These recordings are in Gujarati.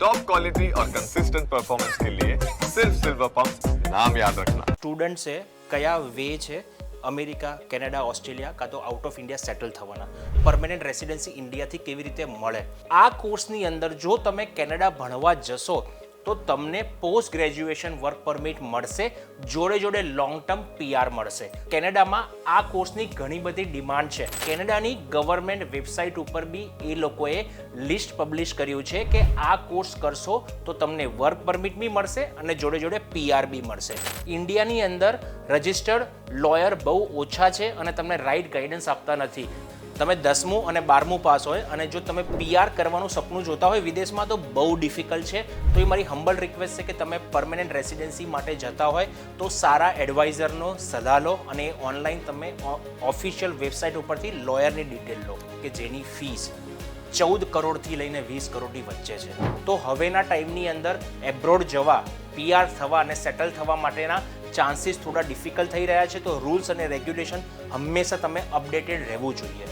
टॉप क्वालिटी और कंसिस्टेंट परफॉर्मेंस के लिए सिर्फ सिल्वर पंप नाम याद रखना। સ્ટુડન્ટ છે કયા વે છે અમેરિકા, કેનેડા, ઓસ્ટ્રેલિયા કાં તો આઉટ ઓફ ઇન્ડિયા સેટલ થવાના, પરમેનન્ટ રેસિડેન્સી ઇન્ડિયાથી કેવી રીતે મળે. આ કોર્સની અંદર જો તમે કેનેડા ભણવા જશો તો તમને પોસ્ટ ગ્રેજ્યુએશન વર્ક પરમિટ મળશે, જોડે જોડે લોંગ ટર્મ PR મળશે. કેનેડામાં આ કોર્સની ઘણી બધી ડિમાન્ડ છે. કેનેડાની ગવર્મેન્ટ વેબસાઇટ ઉપર બી એ લોકોએ લિસ્ટ પબ્લિશ કર્યું છે કે આ કોર્સ કરશો તો તમને વર્ક પરમિટ બી મળશે અને જોડે જોડે PR બી મળશે. ઇન્ડિયાની અંદર રજિસ્ટર્ડ લોયર બહુ ઓછા છે અને તમને રાઇટ ગાઈડન્સ આપતા નથી. તમે 10મું અને 12મું પાસ હોય અને જો તમે PR કરવાનું સપનું જોતા હોય વિદેશમાં તો બહુ ડિફિકલ્ટ છે. તો એ મારી હમ્બલ રિક્વેસ્ટ છે કે તમે પરમેનન્ટ રેસિડેન્સી માટે જતા હોય તો સારા એડવાઇઝરનો સલાહ લો અને ઓનલાઈન તમે ઓફિશિયલ વેબસાઇટ ઉપરથી લોયરની ડિટેલ લો કે જેની ફીસ 14 કરોડથી લઈને 20 કરોડની વચ્ચે છે. તો હવેના ટાઈમની અંદર એબ્રોડ જવા, PR થવા અને સેટલ થવા માટેના ચાન્સીસ થોડા ડિફિકલ્ટ થઈ રહ્યા છે. તો રૂલ્સ અને રેગ્યુલેશન હંમેશા તમે અપડેટેડ રહેવું જોઈએ.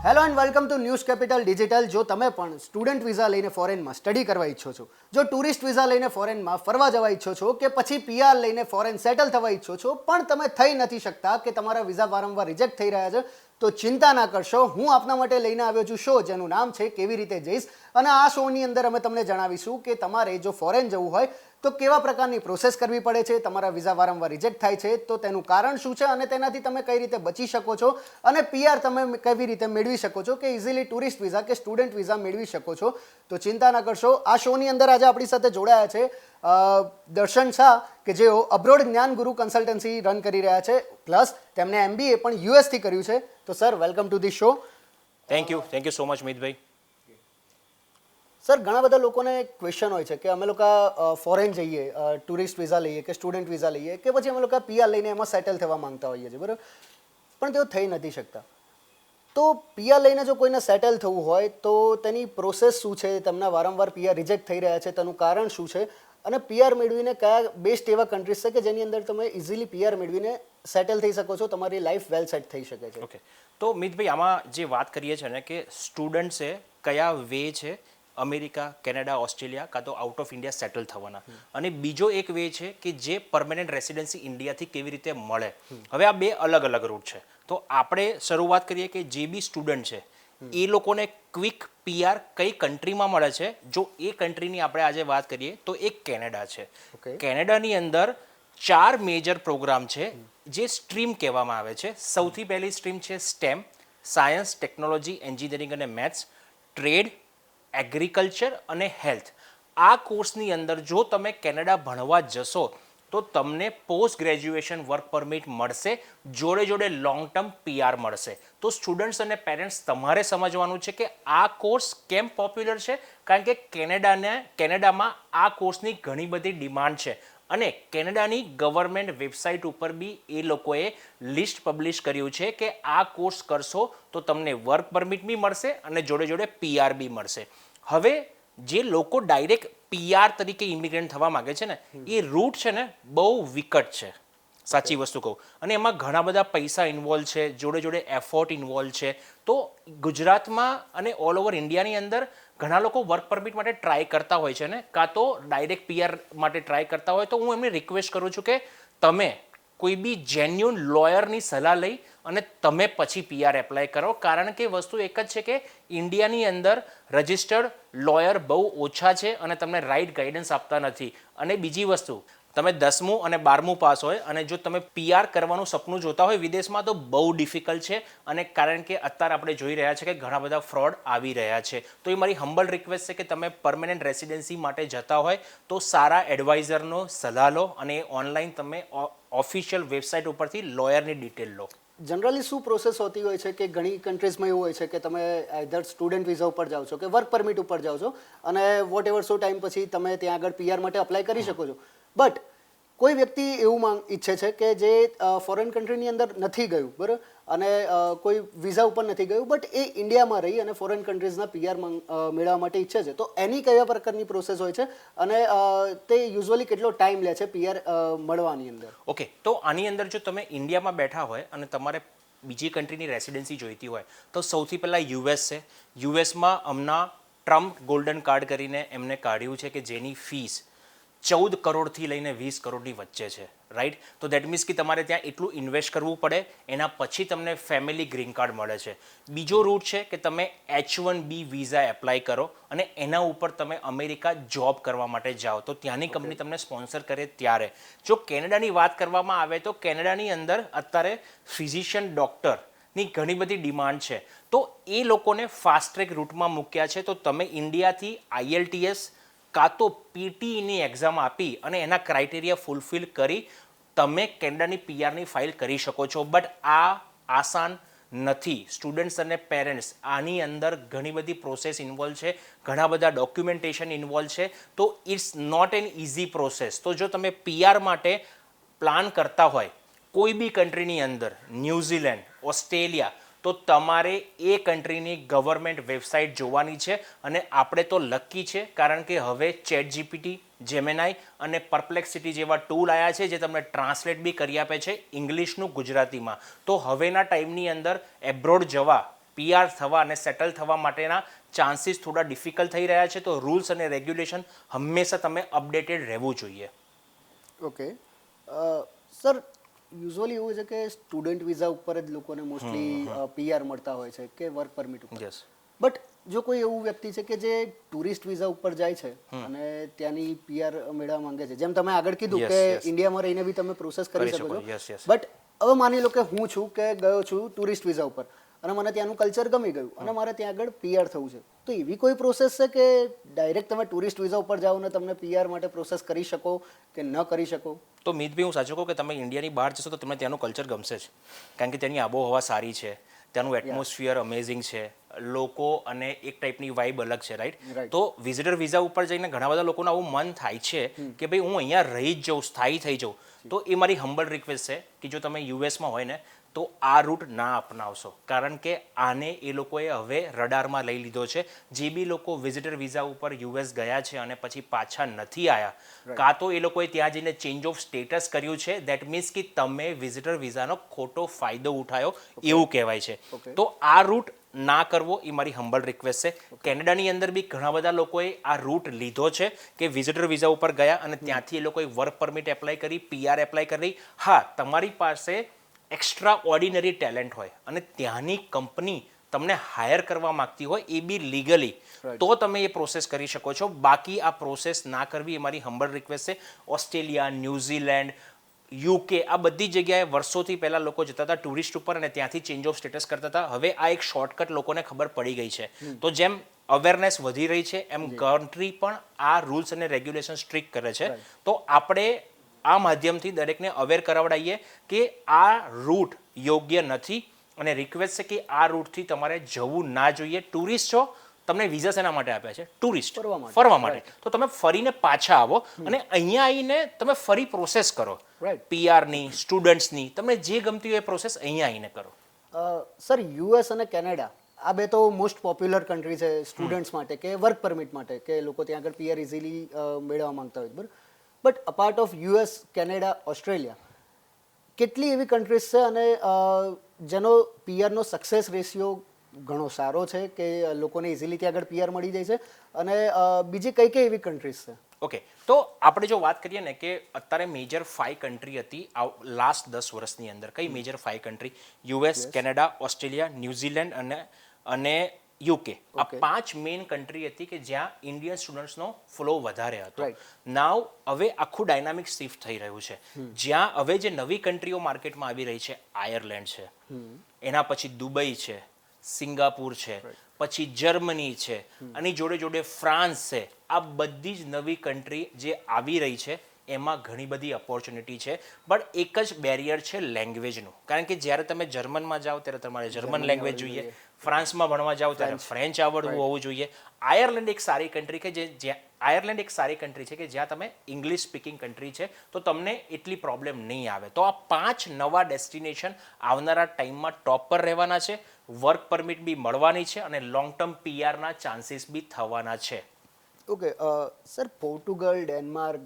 Hello and welcome to news capital digital. જો તમે પણ સ્ટુડન્ટ વિઝા લઈને ફોરેનમાં સ્ટડી કરવા ઈચ્છો છો, જો ટુરિસ્ટ વિઝા લઈને ફોરેનમાં ફરવા જવા ઈચ્છો છો કે પછી PR લઈને ફોરેન સેટલ થવા ઈચ્છો છો પણ તમે થઈ નથી શકતા કે તમારા વિઝા વારંવાર રિજેક્ટ થઈ રહ્યા છે, તો ચિંતા ના કરશો. હું આપના માટે લઈને આવ્યો છું શો જેનું નામ છે કેવી રીતે જઈશ. અને આ શોની અંદર અમે તમને જણાવીશું કે તમારે જો ફોરેન જવું હોય તો કેવા પ્રકારની પ્રોસેસ કરવી પડે છે, તમારા વિઝા વારંવાર રિજેક્ટ થાય છે તો તેનું કારણ શું છે અને તેનાથી તમે કઈ રીતે બચી શકો છો અને PR તમે કેવી રીતે મેળવી શકો છો કે ઇઝીલી ટુરિસ્ટ વિઝા કે સ્ટુડન્ટ વિઝા મેળવી શકો છો. તો ચિંતા ના કરશો. આ શોની અંદર આજે આપણી સાથે જોડાયા છે દર્શન શાહ કે જેઓ અબ્રોડ જ્ઞાન ગુરુ કન્સલ્ટન્સી રન કરી રહ્યા છે, પ્લસ તેમણે MBA પણ US થી કર્યું છે. તો sir, welcome to the show. Thank you so much Mitbhai. Sir, ઘણા બધા લોકોને ક્વેશ્ચન હોય છે કે અમે લોકો ફોરેન જઈએ, ટુરિસ્ટ વિઝા લઈએ કે સ્ટુડન્ટ વિઝા લઈએ કે પછી અમે લોકો PR લઈને એમાં સેટલ થવા માંગતા હોઈએ છીએ, બરાબર, પણ તેઓ થઈ નથી શકતા. તો PR લઈને જો કોઈને સેટલ થવું હોય તો તેની પ્રોસેસ શું છે, તેમના વારંવાર PR રિજેક્ટ થઈ રહ્યા છે, તેનું કારણ શું છે અને PR મેળવીને કયા બેસ્ટ એવા કન્ટ્રીઝ છે કે જેની અંદર તમે ઇઝીલી PR મેળવીને સેટલ થઈ શકો છો, તમારી લાઈફ વેલ સેટ થઈ શકે છે. ઓકે, તો મિતભાઈ આમાં જે વાત કરીએ છીએ ને કે સ્ટુડન્ટ છે કયા વે છે અમેરિકા, કેનેડા, ઓસ્ટ્રેલિયા કાં તો આઉટ ઓફ ઇન્ડિયા સેટલ થવાના, અને બીજો એક વે છે કે જે પરમેનન્ટ રેસિડેન્સી ઇન્ડિયાથી કેવી રીતે મળે. હવે આ બે અલગ અલગ રૂટ છે. તો આપણે શરૂઆત કરીએ કે જે બી સ્ટુડન્ટ છે એ લોકોને ક્વિક PR કઈ કન્ટ્રીમાં મળે છે. જો એ કન્ટ્રીની આપણે આજે વાત કરીએ તો એ કેનેડા છે. કેનેડાની અંદર 4 મેજર પ્રોગ્રામ છે જે સ્ટ્રીમ કહેવામાં આવે છે. સૌથી પહેલી સ્ટ્રીમ છે STEM, સાયન્સ, ટેકનોલોજી, એન્જિનિયરિંગ અને મેથ્સ, ટ્રેડ, એગ્રીકલ્ચર અને હેલ્થ. આ કોર્સની અંદર જો તમે કેનેડા ભણવા જશો તો તમને પોસ્ટ ગ્રેજ્યુએશન વર્ક પરમિટ મળશે, જોડે જોડે લોંગ ટર્મ PR મળશે. તો સ્ટુડન્ટ્સ અને પેરેન્ટ્સ તમારે સમજવાનું છે કે આ કોર્સ કેમ પોપ્યુલર છે, કારણ કે કેનેડામાં આ કોર્સની ઘણી બધી ડિમાન્ડ છે અને કેનેડાની ગવર્મેન્ટ વેબસાઇટ ઉપર બી એ લોકોએ લિસ્ટ પબ્લિશ કર્યું છે કે આ કોર્સ કરશો તો તમને વર્ક પરમિટ બી મળશે અને જોડે જોડે PR બી મળશે. હવે જે લોકો ડાયરેક્ટ PR તરીકે ઇમિગ્રન્ટ થવા માંગે છે ને એ રૂટ છે ને બહુ વિકટ છે, સાચી વસ્તુ કહું, અને એમાં ઘણા બધા પૈસા ઇન્વોલ્વ છે, જોડે જોડે એફર્ટ ઇન્વોલ્વ છે. તો ગુજરાતમાં અને ઓલ ઓવર ઇન્ડિયાની અંદર ઘણા લોકો વર્ક પરમિટ માટે ટ્રાય કરતા હોય છે ને કાં તો ડાયરેક્ટ PR માટે ટ્રાય કરતા હોય. તો હું એમને રિક્વેસ્ટ કરું છું કે તમે કોઈ બી જેન્યુન લોયરની સલાહ લઈ અને તમે પછી PR એપ્લાય કરો, કારણ કે વસ્તુ એક જ છે કે ઇન્ડિયાની અંદર રજિસ્ટર્ડ લોયર બહુ ઓછા છે અને તમને રાઇટ ગાઈડન્સ આપતા નથી. અને બીજી વસ્તુ, તમે 10મું અને 12મું પાસ હોય અને જો તમે PR કરવાનું સપનું જોતા હોય વિદેશમાં તો બહુ ડિફિકલ્ટ છે, અને કારણ કે અત્યારે આપણે જોઈ રહ્યા છે કે ઘણા બધા ફ્રોડ આવી રહ્યા છે. તો એ મારી હમ્બલ રિક્વેસ્ટ છે કે તમે પરમેનન્ટ રેસિડેન્સી માટે જતા હોય તો સારા એડવાઇઝરનો સલાહ લો અને ઓનલાઈન તમે ઓફિશિયલ વેબસાઇટ ઉપરથી લોયરની ડિટેલ લો. જનરલી શું પ્રોસેસ હોતી હોય છે કે ઘણી કન્ટ્રીઝમાં એવું હોય છે કે તમે આઈધર સ્ટુડન્ટ વિઝા ઉપર જાઓ છો કે વર્ક પરમિટ ઉપર જાઓ છો અને વોટ એવર સો ટાઈમ પછી તમે ત્યાં આગળ PR માટે અપ્લાય કરી શકો છો. બટ કોઈ વ્યક્તિ એવું ઈચ્છે છે કે જે ફોરેન કન્ટ્રીની અંદર નથી ગયું, બરાબર, અને કોઈ વિઝા ઉપર નથી ગયું બટ એ ઇન્ડિયામાં રહી અને ફોરેન કન્ટ્રીઝના PR મેળવવા માટે ઈચ્છે છે, તો એની કયા પ્રકારની પ્રોસેસ હોય છે અને તે યુઝ્યુઅલી કેટલો ટાઈમ લે છે PR મળવાની અંદર? ઓકે, તો આની અંદર જો તમે ઇન્ડિયામાં બેઠા હોય અને તમારે બીજી કન્ટ્રીની રેસિડેન્સી જોઈતી હોય તો સૌથી પહેલાં યુએસ છે. યુએસમાં હમણાં ટ્રમ્પ ગોલ્ડન કાર્ડ કરીને એમને કાઢ્યું છે કે જેની ફીસ 14 કરોડથી લઈને 20 કરોડની વચ્ચે છે, રાઈટ. તો દેટ મીન્સ કે તમારે ત્યાં એટલું ઇન્વેસ્ટ કરવું પડે, એના પછી તમને ફેમિલી ગ્રીન કાર્ડ મળે છે. બીજો રૂટ છે કે તમે H1B વિઝા એપ્લાય કરો અને એના ઉપર તમે અમેરિકા જોબ કરવા માટે જાઓ તો ત્યાંની કંપની તમને સ્પોન્સર કરે ત્યારે. જો કેનેડાની વાત કરવામાં આવે તો કેનેડાની અંદર અત્યારે ફિઝિશિયન ડૉક્ટરની ઘણી બધી ડિમાન્ડ છે, તો એ લોકોને ફાસ્ટ ટ્રેક રૂટમાં મૂક્યા છે. તો તમે ઇન્ડિયાથી IELTS કાં તો PTEની એક્ઝામ આપી અને એના ક્રાઇટેરિયા ફૂલફિલ કરી તમે કેનેડાની PRની ફાઇલ કરી શકો છો. બટ આ આસાન નથી. સ્ટુડન્ટ્સ અને પેરેન્ટ્સ આની અંદર ઘણી બધી પ્રોસેસ ઇન્વોલ્વ છે, ઘણા બધા ડોક્યુમેન્ટેશન ઇન્વોલ્વ છે. તો it's not an easy process. તો જો તમે PR માટે પ્લાન કરતા હોય કોઈ બી કન્ટ્રીની અંદર, ન્યૂઝીલેન્ડ, ઓસ્ટ્રેલિયા, તો તમારે એ કન્ટ્રીની ગવર્મેન્ટ વેબસાઇટ જોવાની છે. અને આપણે તો લકી છે કારણ કે હવે ChatGPT, જેમિનાઈ અને પરપ્લેક્સિટી જેવા ટૂલ આવ્યા છે જે તમને ટ્રાન્સલેટ બી કરી આપે છે ઇંગ્લિશનું ગુજરાતીમાં. તો હવેના ટાઈમની અંદર એબ્રોડ જવા, PR થવા અને સેટલ થવા માટેના ચાન્સીસ થોડા ડિફિકલ્ટ થઈ રહ્યા છે. તો રૂલ્સ અને રેગ્યુલેશન હંમેશા તમે અપડેટેડ રહેવું જોઈએ. ઓકે સર, યુઝ્યુઅલી એવું છે કે સ્ટુડન્ટ વિઝા ઉપર જ લોકોને મોસ્ટલી PR મળતા હોય છે કે વર્ક પરમિટ ઉપર. યસ. બટ જો કોઈ એવું વ્યક્તિ છે કે જે ટુરિસ્ટ વિઝા ઉપર જાય છે અને ત્યાંની PR મેળવવા માંગે છે, જેમ તમે આગળ કીધું કે ઇન્ડિયામાં રહીને બી તમે પ્રોસેસ કરી શકો છો, બટ હવે માની લો કે હું છું કે ગયો છું ટુરિસ્ટ વિઝા ઉપર અને મને ત્યાંનું કલ્ચર ગમી ગયું અને મારે ત્યાં આગળ PR થવું છે, તો એવી કોઈ પ્રોસેસ છે કે ડાયરેક્ટ તમે ટુરિસ્ટ વિઝા ઉપર જાઓ ને તમને PR માટે પ્રોસેસ કરી શકો કે ન કરી શકો? તો મિતભાઈ, હું સાચું કહું કે તમે ઇન્ડિયાની બહાર જશો તો તમને ત્યાંનું કલ્ચર ગમશે જ, કારણ કે ત્યાંની આબોહવા સારી છે, ત્યાંનું એટમોસ્ફિયર અમેઝિંગ છે, લોકો અને એક ટાઈપની વાઇબ અલગ છે, રાઈટ. તો વિઝિટર વિઝા ઉપર જઈને ઘણા બધા લોકોનું આવું મન થાય છે કે ભાઈ હું અહીંયા રહી જ જાઉં, સ્થાયી થઈ જાઉં. તો એ મારી હમ્બલ રિક્વેસ્ટ છે કે જો તમે યુએસમાં હોય ને તો આ રૂટ ના અપનાવશો, કારણ કે આને એ લોકોએ હવે રડારમાં લઈ લીધો છે. જે બી લોકો વિઝિટર વિઝા ઉપર US ગયા છે અને પછી પાછા નથી આવ્યા, કાં તો એ લોકોએ ત્યાં જઈને ચેન્જ ઓફ સ્ટેટસ કર્યું છે, દેટ મીન્સ કે તમે વિઝિટર વિઝાનો ખોટો ફાયદો ઉઠાયો એવું કહેવાય છે. તો આ રૂટ ના કરવો એ મારી હમ્બલ રિક્વેસ્ટ છે. કેનેડાની અંદર બી ઘણા બધા લોકોએ આ રૂટ લીધો છે કે વિઝિટર વિઝા ઉપર ગયા અને ત્યાંથી એ લોકોએ વર્ક પરમિટ એપ્લાય કરી, PR એપ્લાય કરી. હા, તમારી પાસે એક્સ્ટ્રા ઓર્ડિનરી ટેલેન્ટ હોય અને ત્યાંની કંપની તમને હાયર કરવા માંગતી હોય એ બી લીગલી, તો તમે એ પ્રોસેસ કરી શકો છો. બાકી આ પ્રોસેસ ના કરવી એ મારી હમ્બલ રિક્વેસ્ટ છે. ઓસ્ટ્રેલિયા, ન્યૂઝીલેન્ડ, UK આ બધી જગ્યાએ વર્ષોથી પહેલાં લોકો જતા હતા ટુરિસ્ટ ઉપર અને ત્યાંથી ચેન્જ ઓફ સ્ટેટસ કરતા હતા. હવે આ એક શોર્ટકટ લોકોને ખબર પડી ગઈ છે. તો જેમ અવેરનેસ વધી રહી છે એમ કન્ટ્રી પણ આ રૂલ્સ અને રેગ્યુલેશન સ્ટ્રિક્ટ કરે છે. તો આપણે આ માધ્યમથી દરેકને અવેર કરાવડાવીએ કે આ રૂટ યોગ્ય નથી અને રિક્વેસ્ટ છે કે આ રૂટથી તમારે જવું ના જોઈએ. ટુરિસ્ટ છો, તમને વિઝા શેના માટે આપ્યા છે? ટુરિસ્ટ ફરવા માટે. તો તમે ફરીને પાછા આવો અને અહીંયા આવીને તમે ફરી પ્રોસેસ કરો, PRની, સ્ટુડન્ટ્સની, તમને જે ગમતી હોય એ પ્રોસેસ અહીંયા આવીને કરો. સર, US અને કેનેડા આ બે તો મોસ્ટ પોપ્યુલર કન્ટ્રી છે સ્ટુડન્ટ્સ માટે કે વર્ક પરમિટ માટે, કે લોકો ત્યાં આગળ PR ઇઝીલી મેળવવા માંગતા હોય, બરાબર. But apart of US, Canada, Australia, કેટલી એવી કન્ટ્રીઝ છે અને જેનો PRનો સક્સેસ રેશિયો ઘણો સારો છે કે લોકોને ઇઝીલી ત્યાં આગળ PR મળી જાય છે, અને બીજી કઈ કઈ એવી કન્ટ્રીઝ છે? ઓકે, તો આપણે જો વાત કરીએ ને કે અત્યારે મેજર 5 કન્ટ્રી હતી લાસ્ટ 10 વર્ષની અંદર. કઈ major 5 country? US, Canada, Australia, New Zealand અને UK. આ 5 મેઇન કન્ટ્રી હતી કે જ્યાં ઇન્ડિયન સ્ટુડન્ટ્સનો ફ્લો વધારે હતો. નાવ હવે આખું ડાયનામિક શિફ્ટ થઈ રહ્યું છે, જ્યાં હવે જે નવી કન્ટ્રીઓ માર્કેટમાં આવી રહી છે, આયર્લેન્ડ છે, એના પછી દુબઈ છે, સિંગાપુર છે, પછી જર્મની છે, અને જોડે જોડે ફ્રાન્સ છે. આ બધી જ નવી કન્ટ્રી જે આવી રહી છે એમાં ઘણી બધી ઓપોર્ચ્યુનિટી છે. બટ એક જ બેરિયર છે લેંગ્વેજનું, કારણ કે જ્યારે તમે જર્મનમાં જાઓ ત્યારે તમારે જર્મન લેંગ્વેજ જોઈએ, ફ્રાન્સમાં ભણવા જાઓ ત્યારે ફ્રેન્ચ આવડવું હોવું જોઈએ. આયર્લેન્ડ એક સારી કન્ટ્રી છે કે જ્યાં તમે ઇંગ્લિશ સ્પીકિંગ કન્ટ્રી છે, તો તમને એટલી પ્રોબ્લેમ નહીં આવે. તો આ 5 નવા ડેસ્ટિનેશન આવનારા ટાઈમમાં ટોપ પર રહેવાના છે. વર્ક પરમિટ બી મળવાની છે અને લોંગ ટર્મ PRના ચાન્સીસ બી થવાના છે. ઓકે સર, પોર્ટુગલ, ડેનમાર્ક,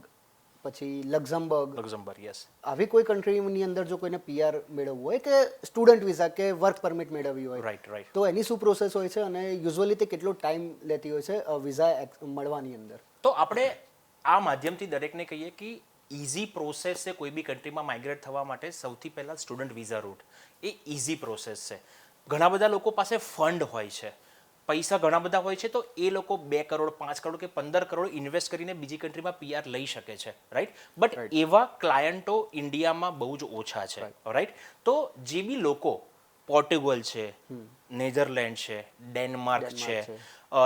પછી લક્ઝમબર્ગ, યસ. આવી કોઈ કન્ટ્રીની અંદર જો કોઈને PR મેળવવું હોય કે સ્ટુડન્ટ વિઝા કે વર્ક પરમિટ મેળવવી હોય, રાઈટ. તો એની શું પ્રોસેસ હોય છે અને યુઝ્યુઅલી તે કેટલો ટાઈમ લેતી હોય છે વિઝા મળવાની અંદર? તો આપણે આ માધ્યમથી દરેકને કહીએ કે ઇઝી પ્રોસેસ છે કોઈ બી કન્ટ્રીમાં માઇગ્રેટ થવા માટે. સૌથી પહેલાં સ્ટુડન્ટ વિઝા રૂટ એ ઇઝી પ્રોસેસ છે. ઘણા બધા લોકો પાસે ફંડ હોય છે, પૈસા ઘણા બધા હોય છે, તો એ લોકો 2 કરોડ 5 કરોડ કે 15 કરોડ ઇન્વેસ્ટ કરીને બીજી કન્ટ્રીમાં PR લઈ શકે છે, રાઈટ. બટ એવા ક્લાયન્ટો ઇન્ડિયામાં બહુ જ ઓછા છે, રાઈટ. તો જે બી લોકો પોર્ટુગલ છે, નેધરલેન્ડ છે, ડેનમાર્ક છે,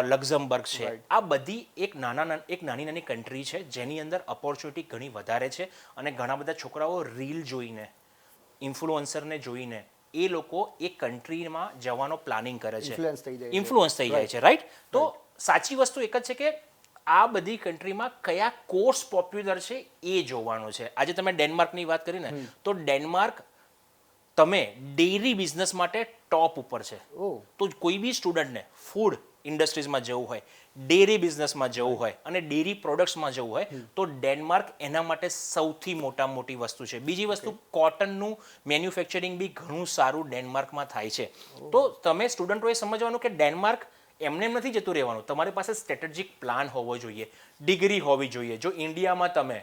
લક્ઝમબર્ગ છે, આ બધી એક નાની કન્ટ્રી છે જેની અંદર ઓપોર્ચ્યુનિટી ઘણી વધારે છે. અને ઘણા બધા છોકરાઓ રીલ જોઈને, ઇન્ફ્લુઅન્સરને જોઈને એ લોકો એ કન્ટ્રીમાં જવાનો પ્લાનિંગ કરે છે, ઇન્ફ્લુઅન્સ થઈ જાય છે, રાઈટ. તો સાચી વસ્તુ એક જ છે કે આ બધી કન્ટ્રીમાં કયા કોર્સ પોપ્યુલર છે એ જોવાનું છે. આજે તમે ડેનમાર્કની વાત કરી ને, તો ડેનમાર્ક તમે ડેરી બિઝનેસ માટે ટોપ ઉપર છે. તો કોઈ બી સ્ટુડન્ટને ફૂડ ઇન્ડસ્ટ્રીઝમાં જવું હોય, ડેરી બિઝનેસમાં જવું હોય અને ડેરી પ્રોડક્ટ્સમાં જવું હોય તો ડેનમાર્ક એના માટે સૌથી મોટી વસ્તુ છે. બીજી વસ્તુ, કોટનનું મેન્યુફેક્ચરિંગ બી ઘણું સારું ડેનમાર્કમાં થાય છે. તો તમે સ્ટુડન્ટોએ સમજવાનું કે ડેનમાર્ક એમને એમ નથી જતું રહેવાનું. તમારી પાસે સ્ટ્રેટેજિક પ્લાન હોવો જોઈએ, ડિગ્રી હોવી જોઈએ. જો ઇન્ડિયામાં તમે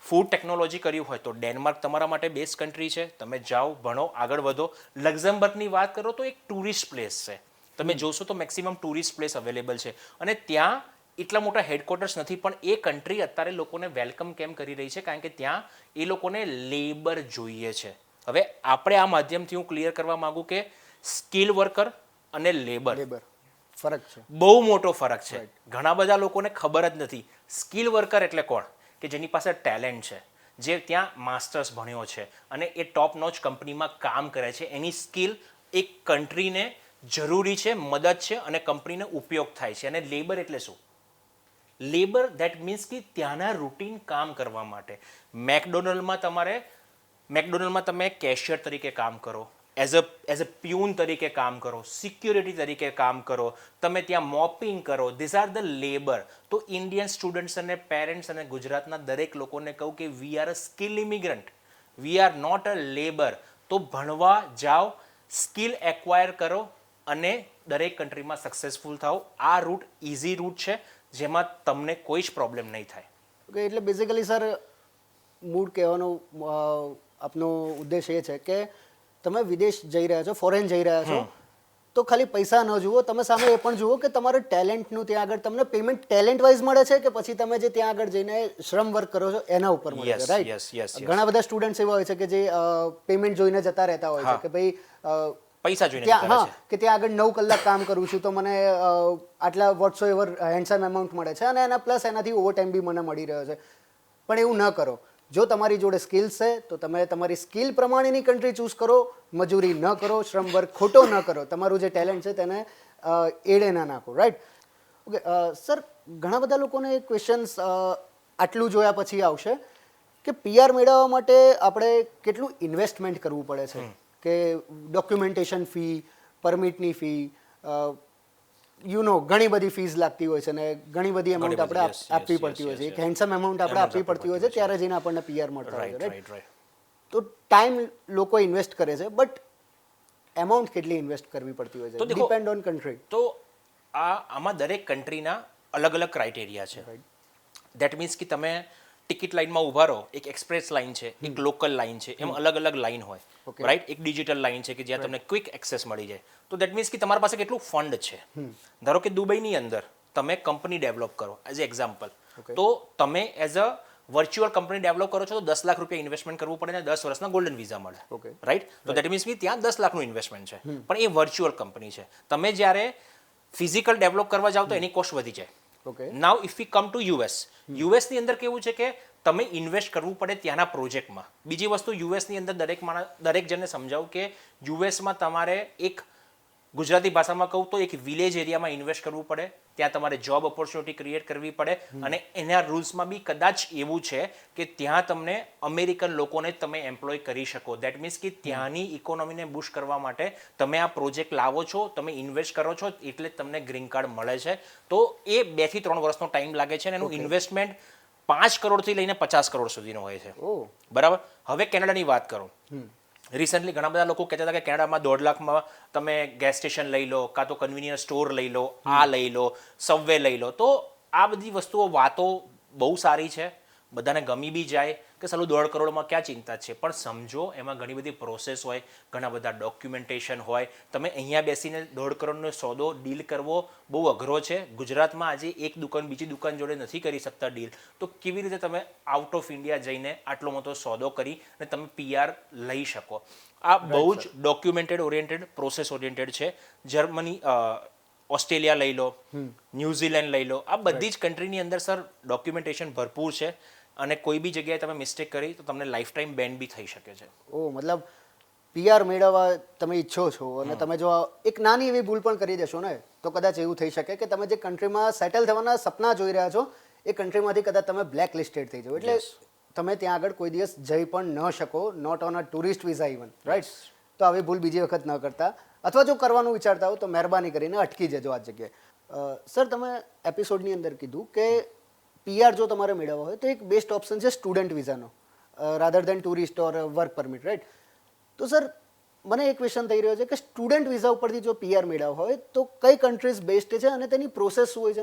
ફૂડ ટેકનોલોજી કર્યું હોય તો ડેનમાર્ક તમારા માટે બેસ્ટ કન્ટ્રી છે. તમે જાઓ, ભણો, આગળ વધો. લક્ઝમબર્ગની વાત કરો તો એક ટુરિસ્ટ પ્લેસ છે. તમે જોશો તો મેક્સિમમ ટુરિસ્ટ પ્લેસ અવેલેબલ છે અને ત્યાં એટલા મોટા હેડક્વાર્ટર્સ નથી, પણ એ કન્ટ્રી અત્યારે લોકોને વેલકમ કેમ કરી રહી છે? કારણ કે ત્યાં એ લોકોને લેબર જોઈએ છે. હવે આપણે આ માધ્યમથી હું ક્લિયર કરવા માંગુ કે સ્કિલ વર્કર અને લેબર ફરક છે, બહુ મોટો ફરક છે. ઘણા બધા લોકોને ખબર જ નથી. સ્કિલ વર્કર એટલે કોણ? કે જેની પાસે ટેલેન્ટ છે, જે ત્યાં માસ્ટર્સ ભણ્યો છે અને એ ટોપ નોચ કંપનીમાં કામ કરે છે. એની સ્કિલ એક કન્ટ્રીને જરૂરી છે, મદદ છે અને કંપનીને ઉપયોગ થાય છે. અને લેબર એટલે શું? લેબર ધેટ મીન્સ કે ત્યાંના રૂટીન કામ કરવા માટે. મેકડોનલ્ડમાં તમે કેશિયર તરીકે કામ કરો, એઝ અ પ્યુન તરીકે કામ કરો, સિક્યુરિટી તરીકે કામ કરો, તમે ત્યાં મોપિંગ કરો. These are the labour. તો ઇન્ડિયન સ્ટુડન્ટ્સ અને પેરેન્ટ્સ અને ગુજરાતના દરેક લોકોને કહું કે we are a skill immigrant, we are not a labour. તો ભણવા જાઓ, સ્કિલ એક્વાયર કરો અને દરેક કન્ટ્રીમાં સક્સેસફુલ થાઓ. આ રૂટ ઇઝી રૂટ છે જેમાં તમને કોઈ જ પ્રોબ્લેમ નહીં થાય. ઓકે, એટલે બેઝિકલી સર મૂળ કહેવાનો આપનો ઉદ્દેશ એ છે કે તમે વિદેશ જઈ રહ્યા છો, ફોરેન જઈ રહ્યા છો, તો ખાલી પૈસા ન જુઓ, તમે સામે એ પણ જુઓ કે તમારે ટેલેન્ટનું ત્યાં આગળ તમને પેમેન્ટ ટેલેન્ટ વાઇઝ મળે છે કે પછી તમે જે ત્યાં આગળ જઈને શ્રમ વર્ક કરો છો એના ઉપર મળે છે, રાઈટ? ઘણા બધા સ્ટુડન્ટ્સ એવા હોય છે કે જે પેમેન્ટ જોઈને જતા રહેતા હોય છે કે ભાઈ પૈસા જોઈને કે ત્યાં આગળ 9 કલાક કામ કરું છું તો મને આટલા વોટ્સો એવર હેન્ડસમ એમાઉન્ટ મળે છે અને એના પ્લસ એનાથી ઓવર ટાઈમ બી મને મળી રહ્યો છે. પણ એવું ન કરો. જો તમારી જોડે સ્કિલ્સ છે તો તમે તમારી સ્કિલ પ્રમાણેની કન્ટ્રી ચૂઝ કરો, મજૂરી ન કરો, શ્રમ વર્ક ખોટો ન કરો, તમારું જે ટેલેન્ટ છે તેને એડે ના નાખો, રાઈટ? ઓકે સર, ઘણા બધા લોકોને ક્વેશ્ચન્સ આટલું જોયા પછી આવશે કે PR મેળવવા માટે આપણે કેટલું ઇન્વેસ્ટમેન્ટ કરવું પડે છે, કે ડોક્યુમેન્ટેશન ફી, પરમિટની ફી, ઘણી બધી ફીસ લાગતી હોય છે અને ઘણી બધી એમાઉન્ટ આપણે આપવી પડતી હોય છે. એક હેન્ડસમ એમાઉન્ટ આપણે આપવી પડતી હોય છે ત્યારે જઈને આપણને PR મળતા હોય છે, રાઈટ? તો ટાઈમ લોકો ઇન્વેસ્ટ કરે છે, બટ એમાઉન્ટ કેટલી ઇન્વેસ્ટ કરવી પડતી હોય છે? Depend on country. તો આમાં દરેક કન્ટ્રીના અલગ અલગ ક્રાઇટેરિયા છે. ધેટ મીન્સ કે તમે ટિકિટ લાઇનમાં ઊભા રહો, એક એક્સપ્રેસ લાઇન છે, એક લોકલ લાઇન છે, એમ અલગ અલગ લાઇન હોય, રાઈટ? એક ડિજિટલ લાઇન છે કે જ્યાં તમને ક્વિક એક્સેસ મળી જાય. તો દેટ મીન્સ કે તમારી પાસે કેટલું ફંડ છે. ધારો કે દુબઈની અંદર તમે કંપની ડેવલપ કરો, એઝ એ એક્ઝામ્પલ, તો તમે as a virtual company develop કરો છો તો 10 લાખ રૂપિયા ઇન્વેસ્ટમેન્ટ કરવું પડે ને 10 વર્ષના ગોલ્ડન વિઝા મળે, રાઈટ? તો દેટ મીન્સ કે ત્યાં 10 લાખનું ઇન્વેસ્ટમેન્ટ છે, પણ એ વર્ચ્યુઅલ કંપની છે. તમે જ્યારે ફિઝિકલ ડેવલપ કરવા જાઓ તો એની કોસ્ટ વધી જાય. નાવ ઇફ વી કમ ટુ યુએસની અંદર કેવું છે કે તમે ઇન્વેસ્ટ કરવું પડે ત્યાંના પ્રોજેક્ટમાં. બીજી વસ્તુ, યુએસની અંદર દરેક જણને સમજાવું કે યુએસમાં તમારે એક ગુજરાતી ભાષામાં કહું તો એક વિલેજ એરિયામાં ઇન્વેસ્ટ કરવું પડે, ત્યાં તમારે જોબ ઓપોર્ચ્યુનિટી ક્રિએટ કરવી પડે અને એના રૂલ્સમાં બી કદાચ એવું છે કે ત્યાં તમને અમેરિકન લોકોને તમે એમ્પ્લોય કરી શકો. દેટ મીન્સ કે ત્યાંની ઇકોનોમીને બૂસ્ટ કરવા માટે તમે આ પ્રોજેક્ટ લાવો છો, તમે ઇન્વેસ્ટ કરો છો એટલે તમને ગ્રીન કાર્ડ મળે છે. તો એ 2 થી 3 વર્ષનો ટાઈમ લાગે છે અને એનું ઇન્વેસ્ટમેન્ટ 5 કરોડથી લઈને 50 કરોડ સુધીનો હોય છે. ઓહ બરાબર. હવે કેનેડાની વાત કરો. રિસન્ટલી ઘણા બધા લોકો કહેતા હતા કે કેનેડામાં 1.5 લાખમાં તમે ગેસ સ્ટેશન લઈ લો, કાં તો કન્વિનિયન્સ સ્ટોર લઈ લો, આ લઈ લો, સબવે લઈ લો. તો આ બધી વસ્તુઓ વાતો બહુ સારી છે, બધાને ગમી બી જાય કે સાલું 1.5 કરોડમાં ક્યાં ચિંતા છે, પણ સમજો એમાં ઘણી બધી પ્રોસેસ હોય, ઘણા બધા ડોક્યુમેન્ટેશન હોય. તમે અહીંયા બેસીને 1.5 કરોડનો સોદો ડીલ કરવો બહુ અઘરો છે. ગુજરાતમાં આજે એક દુકાન બીજી દુકાન જોડે નથી કરી શકતા ડીલ, તો કેવી રીતે તમે આઉટ ઓફ ઇન્ડિયા જઈને આટલો મોટો સોદો કરી અને તમે PR લઈ શકો? આ બહુ જ ડોક્યુમેન્ટેડ ઓરિએન્ટેડ, પ્રોસેસ ઓરિએન્ટેડ છે. જર્મની, ઓસ્ટ્રેલિયા લઈ લો, ન્યૂઝીલેન્ડ લઈ લો, આ બધી જ કન્ટ્રીની અંદર સર ડોક્યુમેન્ટેશન ભરપૂર છે. અને કોઈ બી જગ્યાએ તમે મિસ્ટેક કરી તો તમને લાઈફ ટાઈમ બેન બી થઈ શકે છે. ઓ મતલબ PR મેળવવા તમે ઈચ્છો છો અને તમે જો એક નાની એવી ભૂલ પણ કરી દેશો ને તો કદાચ એવું થઈ શકે કે તમે જે કન્ટ્રીમાં સેટલ થવાના સપના જોઈ રહ્યા છો એ કન્ટ્રીમાંથી કદાચ તમે બ્લેક લિસ્ટેડ થઈ જાઓ, એટલે તમે ત્યાં આગળ કોઈ દિવસ જઈ પણ ન શકો, not on a tourist visa even, right? તો આવી ભૂલ બીજી વખત ન કરતા, અથવા જો કરવાનું વિચારતા હો તો મહેરબાની કરીને અટકી જજો આ જગ્યાએ. સર, તમે એપિસોડની અંદર કીધું કે PR જો તમારે મેળવવા હોય તો એક બેસ્ટ ઓપ્શન છે સ્ટુડન્ટ વિઝાનો, રાધર દેન ટુરિસ્ટ ઓર વર્ક પરમિટ, રાઈટ? તો સર, મને એક ક્વેશ્ચન થઈ રહ્યો છે કે સ્ટુડન્ટ વિઝા ઉપરથી જો PR મેળવવા હોય તો કઈ કન્ટ્રીઝ બેસ્ટ છે અને તેની પ્રોસેસ શું હોય છે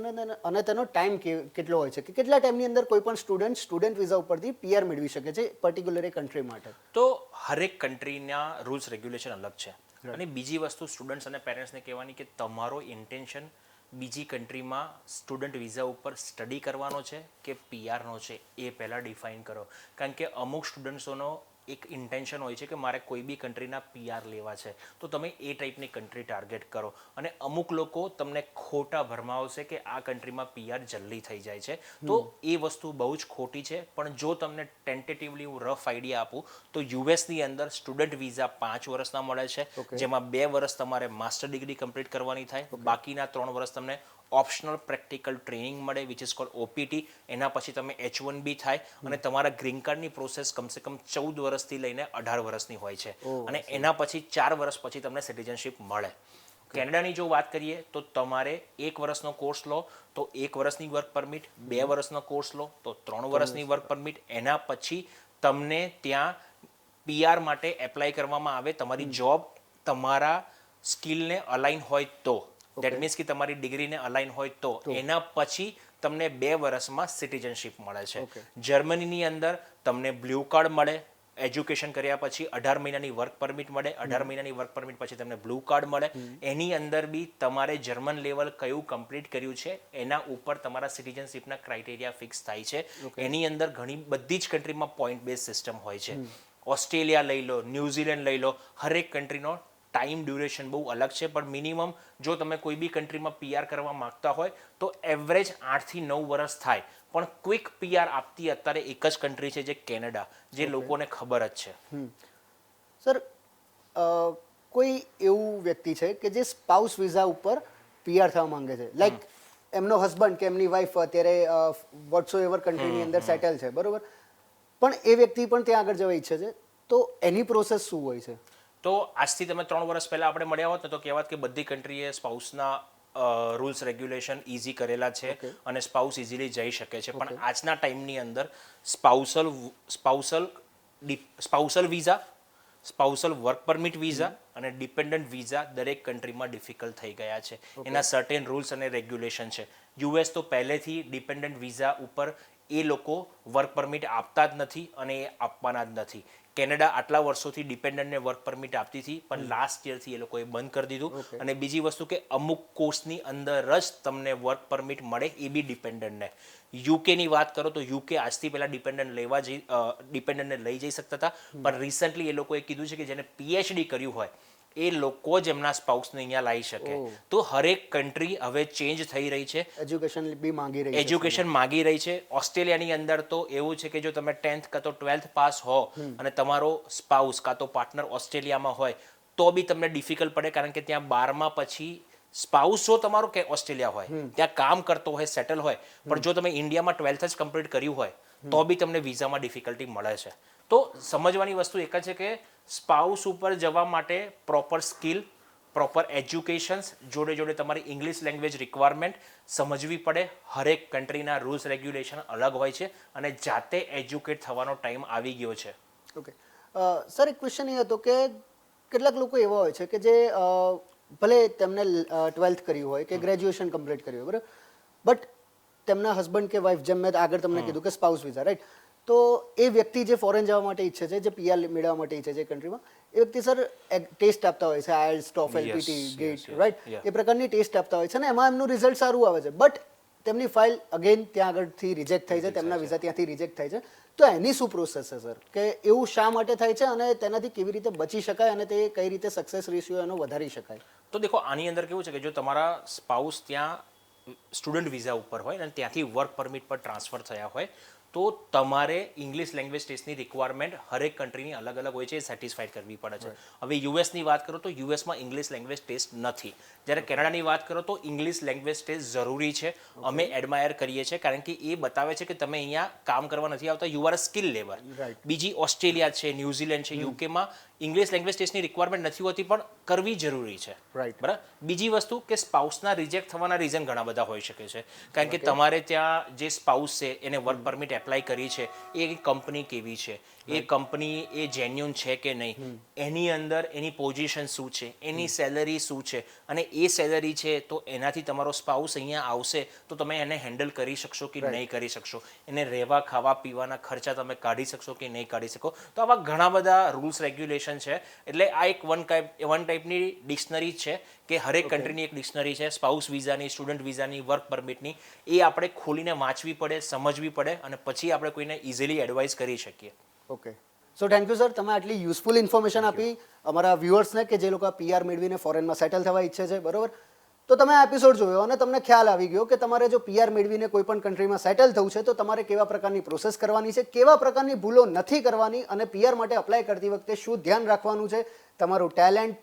અને તેનો ટાઈમ કેટલો હોય છે, કે કેટલા ટાઈમની અંદર કોઈ પણ સ્ટુડન્ટ વિઝા ઉપરથી PR મેળવી શકે છે પર્ટિક્યુલર એ કન્ટ્રી માટે? તો હરેક કન્ટ્રીના રૂલ્સ રેગ્યુલેશન અલગ છે. અને બીજી વસ્તુ સ્ટુડન્ટ્સ અને પેરેન્ટ્સને કહેવાની કે તમારો ઇન્ટેન્શન બીજી કન્ટ્રીમાં સ્ટુડન્ટ વિઝા ઉપર સ્ટડી કરવાનો છે કે PRનો છે એ પહેલાં ડિફાઇન કરો. કારણ કે અમુક સ્ટુડન્ટ્સોનો એક ઇન્ટેન્શન હોય છે કે મારે કોઈ બી કન્ટ્રીના PR લેવા છે, તો તમે એ ટાઈપની કન્ટ્રી ટાર્ગેટ કરો. અને અમુક લોકો તમને ખોટા ભરમાવશે કે આ કન્ટ્રીમાં PR જલ્દી થઈ જાય છે, તો એ વસ્તુ બહુ જ ખોટી છે. પણ જો તમને ટેન્ટેટિવલી હું રફ આઈડિયા આપું તો યુએસની અંદર સ્ટુડન્ટ વિઝા 5 વર્ષના મળે છે, જેમાં 2 વર્ષ તમારે માસ્ટર ડિગ્રી કમ્પ્લીટ કરવાની થાય, બાકીના 3 વર્ષ તમને ઓપ્શનલ પ્રેક્ટિકલ ટ્રેનિંગ મળે વિચ ઇઝ કોલ્ડ OPT. એના પછી તમે H1B થાય અને તમારા ગ્રીન કાર્ડની પ્રોસેસ કમસે કમ 14 વર્ષથી લઈને 18 વર્ષની હોય છે. અને એના પછી 4 વર્ષ પછી તમને સિટીઝનશિપ મળે. કેનેડાની જો વાત કરીએ તો તમારે 1 વર્ષનો કોર્સ લો તો 1 વર્ષની વર્ક પરમિટ, 2 વર્ષનો કોર્સ લો તો 3 વર્ષની વર્ક પરમિટ. એના પછી તમને ત્યાં PR માટે એપ્લાય કરવામાં આવે, તમારી જોબ તમારા સ્કિલને અલાઇન હોય તો, દેટ મીન્સ કે તમારી ડિગ્રીને અલાઇન હોય તો એના પછી તમને 2 વર્ષમાં સિટીઝનશિપ મળે છે. જર્મનીની અંદર તમને બ્લુ કાર્ડ મળે, એજ્યુકેશન કર્યા પછી 18 મહિનાની વર્ક પરમિટ મળે, 18 મહિનાની વર્ક પરમિટ પછી તમને બ્લુ કાર્ડ મળે. એની અંદર બી તમારે જર્મન લેવલ કયું કમ્પ્લીટ કર્યું છે એના ઉપર તમારા સિટીઝનશિપના ક્રાઇટેરિયા ફિક્સ થાય છે. એની અંદર ઘણી બધી જ કન્ટ્રીમાં પોઈન્ટ બેઝ સિસ્ટમ હોય છે. ઓસ્ટ્રેલિયા લઈ લો, ન્યૂઝીલેન્ડ લઈ લો, હરેક કન્ટ્રીનો ટાઈમ ડ્યુરેશન બહુ અલગ છે. પણ મિનિમમ જો તમે કોઈ બી કન્ટ્રીમાં PR કરવા માંગતા હોય તો એવરેજ 8 થી 9 વર્ષ થાય. પણ ક્વિક PR આપતી અત્યારે એક જ કન્ટ્રી છે જે કેનેડા, જે લોકોને ખબર જ છે. સર, કોઈ એવું વ્યક્તિ છે કે જે સ્પાઉસ વિઝા ઉપર PR થવા માંગે છે, લાઈક એમનો હસબન્ડ કે એમની વાઈફ અત્યારે વોટ્સો એવર કન્ટ્રીની અંદર સેટલ છે, બરોબર, પણ એ વ્યક્તિ પણ ત્યાં આગળ જવા ઈચ્છે છે, તો એની પ્રોસેસ શું હોય છે? તો આજથી તમે 3 વર્ષ પહેલા આપણે મળ્યા હોત ને તો કહેવાત કે બધી કન્ટ્રીએ સ્પાઉસના રૂલ્સ રેગ્યુલેશન ઇઝી કરેલા છે અને સ્પાઉસ ઇઝીલી જઈ શકે છે. પણ આજના ટાઈમની અંદર સ્પાઉસલ વિઝા, સ્પાઉસલ વર્ક પરમિટ વિઝા અને ડિપેન્ડન્ટ વિઝા દરેક કન્ટ્રીમાં ડિફિકલ્ટ થઈ ગયા છે. એના સર્ટેન રૂલ્સ અને રેગ્યુલેશન છે. US તો પહેલેથી ડિપેન્ડન્ટ વિઝા ઉપર એ લોકો વર્ક પરમિટ આપતા જ નથી અને એ આપવાના જ નથી. કેનેડા આટલા વર્ષોથી ડિપેન્ડન્ટને વર્ક પરમિટ આપતી હતી, પણ લાસ્ટ યરથી એ લોકોએ બંધ કરી દીધું. અને બીજી વસ્તુ કે અમુક કોર્સની અંદર જ તમને વર્ક પરમિટ મળે, એ બી ડિપેન્ડન્ટને. યુકેની વાત કરો તો UK આજથી પહેલાં ડિપેન્ડન્ટને લઈ જઈ શકતા હતા, પણ રિસન્ટલી એ લોકોએ કીધું છે કે જેને PhD કર્યું હોય એ લોકો જ એમના સ્પાઉસને અહીંયા લાવી શકે. તો હરેક કન્ટ્રી હવે ચેન્જ થઈ રહી છે, એજ્યુકેશન બી માંગી રહી છે, એજ્યુકેશન માંગી રહી છે. ઓસ્ટ્રેલિયાની અંદર તો એવું છે કે જો તમે 10th કાં તો 12th પાસ હો અને તમારો સ્પાઉસ કાં તો પાર્ટનર ઓસ્ટ્રેલિયામાં હોય તો બી તમને ડિફિકલ્ટ પડે, કારણ કે ત્યાં 12મા પછી સ્પાઉસ જો તમારો કે ઓસ્ટ્રેલિયા હોય ત્યાં કામ કરતો હોય, સેટલ હોય, પણ જો તમે ઇન્ડિયામાં 12th જ કમ્પ્લીટ કર્યું હોય તો બી તમને વિઝામાં ડિફિકલ્ટી મળે છે. તો સમજવાની વસ્તુ એક જ છે કે સ્પાઉસ ઉપર જવા માટે પ્રોપર સ્કિલ, પ્રોપર એજ્યુકેશન્સ જોડે જોડે તમારી ઇંગ્લિશ લેંગ્વેજ રિક્વાયરમેન્ટ સમજવી પડે. હરેક કન્ટ્રીના રૂલ્સ રેગ્યુલેશન અલગ હોય છે અને જાતે એજ્યુકેટ થવાનો ટાઈમ આવી ગયો છે. ઓકે સર, એક ક્વેશ્ચન એ હતો કે કેટલાક લોકો એવા હોય છે કે જે ભલે તેમને 12th કર્યું હોય કે ગ્રેજ્યુએશન કમ્પ્લીટ કર્યું હોય, બરાબર, બટ તેમના હસબન્ડ કે વાઇફ, જેમ મેં આગળ તમને કીધું કે સ્પાઉસ વિઝા, રાઈટ, તો એ વ્યક્તિ જે ફોરેન જવા માટે ઈચ્છે છે, જે પીઆર મેળવવા માટે ઈચ્છે છે કન્ટ્રીમાં, એ વ્યક્તિ સર ટેસ્ટ આપતા હોય છે, IELTS, TOEFL, PT, GATE, right, એ પ્રકારની ટેસ્ટ આપતા હોય છે અને એમાં એમનું રિઝલ્ટ સારું આવે છે, બટ તેમની ફાઇલ અગેન ત્યાં આગળથી રિજેક્ટ થાય છે, તેમના વિઝા ત્યાંથી રિજેક્ટ થાય છે. તો એની શું પ્રોસેસ છે સર, કે એવું શા માટે થાય છે અને તેનાથી કેવી રીતે બચી શકાય અને તે કઈ રીતે સક્સેસ રેશિયો એનો વધારી શકાય? તો દેખો, આની અંદર કેવું છે કે જો તમારા સ્પાઉસ ત્યાં સ્ટુડન્ટ વિઝા ઉપર હોય અને ત્યાંથી વર્ક પરમિટ પર ટ્રાન્સફર થયા હોય તો તમારે ઇંગ્લિશ લેંગ્વેજ ટેસ્ટની રિક્વાયરમેન્ટ હરેક કન્ટ્રીની અલગ અલગ હોય છે, એ સેટિસ્ફાઈડ કરવી પડે છે. હવે યુએસની વાત કરો તો યુએસમાં ઇંગ્લિશ લેંગ્વેજ ટેસ્ટ નથી. જ્યારે કેનેડાની વાત કરો તો ઇંગ્લિશ લેંગ્વેજ ટેસ્ટ જરૂરી છે. અમે એડમાયર કરીએ છીએ કારણ કે એ બતાવે છે કે તમે અહીંયા કામ કરવા નથી આવતા, you are a skill labour. બીજી ઓસ્ટ્રેલિયા છે, ન્યુઝીલેન્ડ છે, યુકેમાં ઇંગ્લિશ લેંગ્વેજ ટેસ્ટની રિક્વાયરમેન્ટ નથી હોતી પણ કરવી જરૂરી છે. બરાબર. બીજી વસ્તુ કે સ્પાઉસના રિજેક્ટ થવાના રીઝન ઘણા બધા હોઈ શકે છે કારણ કે તમારે ત્યાં જે સ્પાઉસ છે એને વર્ક પરમિટ એપ્લાય કરી છે, એ કંપની કેવી છે, એ કંપની એ જેન્યુન છે કે નહીં, એની અંદર એની પોઝિશન શું છે, એની સેલરી શું છે, અને એ સેલરી છે તો એનાથી તમારો સ્પાઉસ અહીંયા આવશે તો તમે એને હેન્ડલ કરી શકશો કે નહીં કરી શકશો, એને રહેવા ખાવા પીવાના ખર્ચા તમે કાઢી શકશો કે નહીં કાઢી શકો. તો આવા ઘણા બધા રૂલ્સ રેગ્યુલેશન છે. એટલે આ એક વન ટાઈપની ડિક્શનરી છે કે હરેક કન્ટ્રીની એક ડિક્શનરી છે, સ્પાઉસ વિઝાની, સ્ટુડન્ટ વિઝાની, વર્ક પરમિટની. એ આપણે ખોલીને વાંચવી પડે, સમજવી પડે અને પછી આપણે કોઈને ઇઝીલી એડવાઇસ કરી શકીએ. Okay, so thank you sir, તમે આટલી યુઝફુલ ઇન્ફોર્મેશન આપી અમારા વ્યુઅર્સને કે જે લોકો પીઆર મેળવીને ફોરેનમાં સેટલ થવા ઈચ્છે છે, બરોબર. તો તમે આ એપિસોડ જોયો અને તમને ખ્યાલ આવી ગયો કે તમારે જો પીઆર મેળવીને કોઈ પણ કન્ટ્રીમાં સેટલ થવું છે તો તમારે કેવા પ્રકારની પ્રોસેસ કરવાની છે, કેવા પ્રકારની ભૂલો નથી કરવાની અને પીઆર માટે અપ્લાય કરતી વખતે શું ધ્યાન રાખવાનું છે, તમારું ટેલેન્ટ,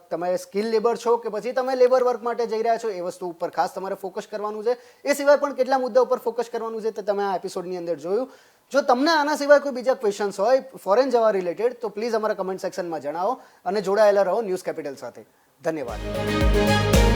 તમે સ્કિલ લેબર છો કે પછી તમે લેબર વર્ક માટે જઈ રહ્યા છો, એ વસ્તુ ઉપર ખાસ તમારે ફોકસ કરવાનું છે. એ સિવાય પણ કેટલા મુદ્દા ઉપર ફોકસ કરવાનું છે તે તમે આ એપિસોડની અંદર જોયું. જો તમને આના સિવાય કોઈ બીજા ક્વેશ્ચન્સ હોય ફોરેન જવા રિલેટેડ તો પ્લીઝ અમારા કમેન્ટ સેક્શનમાં જણાવો અને જોડાયેલા રહો ન્યૂઝ કેપિટલ સાથે. ધન્યવાદ.